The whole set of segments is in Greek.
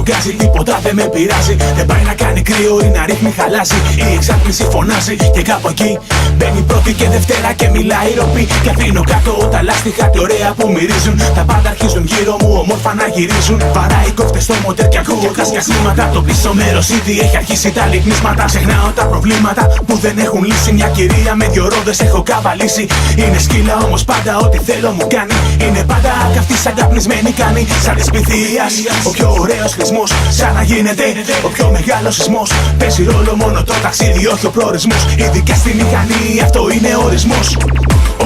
τον γκάζι, τίποτα δεν με πειράζει. Δεν πάει να κάνει κρύο ή να ρίχνει χαλάζει. Η εξάτμιση φωνάζει και κάπου εκεί μπαίνει πρώτη και Δευτέρα και μιλάει ροπή. Και αφήνω κάτω τα λάστιχα και ωραία που μυρίζουν. Τα πάντα αρχίζουν γύρω μου όμορφα να γυρίζουν. Βαράει κόφτες στο μοτέρ και ακούω τα σκιασμήματα. Το πίσω μέρος ήδη έχει αρχίσει τα λυκνίσματα. Ξεχνάω τα προβλήματα που δεν έχουν λύσει. Μια κυρία με δυο ρόδες έχω καβαλήσει. Είναι σκύλα όμως πάντα ό,τι θέλω μου κάνει. Είναι πάντα καυτή σαν καπνισμένη κάνει. Σαν της πυθίας ο πιο ωραίος χρησμός. Σαν να γίνεται ο πιο μεγάλος σεισμός. Παίζει ρόλο μόνο το ταξίδι, όχι ο προορισμός. Ειδικά στη μηχανή αυτό είναι ορισμός.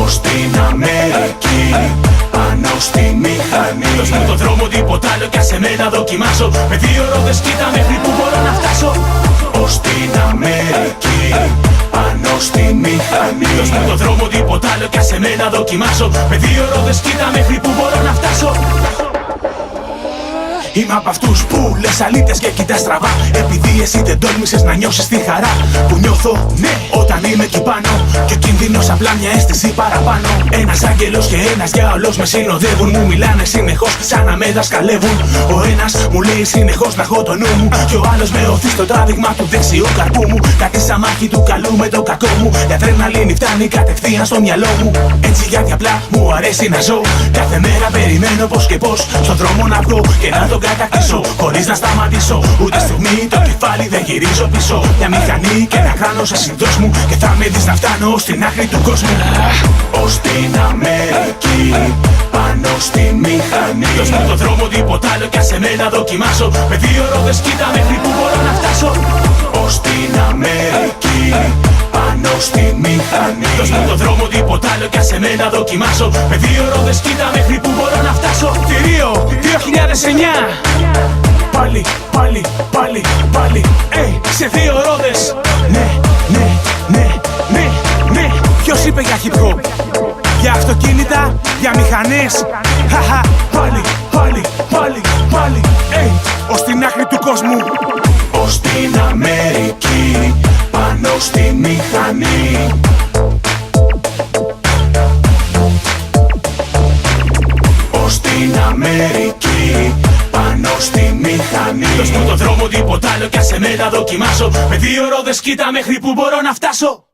Ως την Αμερική, πάνω στη μηχανή. Δώσ' μου τον δρόμο, τίποτα άλλο κι ας εμένα δοκιμάσω. Με δύο ρόδες κοίτα μέχρι που μπορώ να φτάσω. Ως την Αμερική, πάνω στη μηχανή. Δώσ' μου τον δρόμο, τίποτα άλλο κι ας εμένα δοκιμάσω. Με δύο ρόδες κοίτα μέχρι που μπορώ να φτάσω. Είμαι απ' αυτούς που λες αλήτες και κοιτάς στραβά. Επειδή εσύ δεν τόλμησες να νιώσεις τη χαρά που νιώθω, ναι, όταν είμαι εκεί πάνω. Και ο κίνδυνος απλά μια αίσθηση παραπάνω. Ένας άγγελος και ένας διάολος με συνοδεύουν. Μου μιλάνε συνεχώς σαν να με δασκαλεύουν. Ο ένας μου λέει συνεχώς να έχω το νου μου. Και ο άλλος με οθεί στο τράβηγμα του δεξιού καρπού μου. Κάτι σαν μάχη του καλού με το κακό μου. Η αδρεναλίνη φτάνει κατευθείαν στο μυαλό μου. Έτσι γιατί απλά μου αρέσει να ζω. Κάθε μέρα περιμένω πως και πως στον δρόμο να βγω και να τον κατακτήσω, χωρίς να σταματήσω ούτε στιγμή το κεφάλι δεν γυρίζω πίσω. Μια μηχανή και να χάνω σε συνδός μου. Και θα με δεις να φτάνω στην άκρη του κόσμου. Ως την Αμερική, πάνω στη μηχανή. Δώσ' μου τον δρόμο, τίποτα άλλο κι ας εμένα δοκιμάσω. Με δύο ρόδες κοίτα μέχρι που μπορώ να φτάσω. Ως την Αμερική, πάνω στη μηχανή. Δώσ' μου τον δρόμο, τίποτα άλλο κι ας εμένα δοκιμάσω. Με δύο ρόδες κοίτα μέχρι που μπορώ να φτάσω. Θηρίο 2009. Πάλι, πάλι, πάλι, πάλι, σε δύο ρόδες. Ναι, ναι, ναι, ναι, ναι. Ποιος είπε για hip hop? Για αυτοκίνητα, για μηχανές. Χαχα, πάλι, πάλι, πάλι, πάλι, ως την άκρη του κόσμου. Ως την Αμερική, πάνω στη μηχανή. Ως την Αμερική, πάνω στη μηχανή. Δώσ' μου τον δρόμο, τίποτα άλλο κι ας εμένα δοκιμάσω. Με δύο ρόδες κοίτα μέχρι που μπορώ να φτάσω.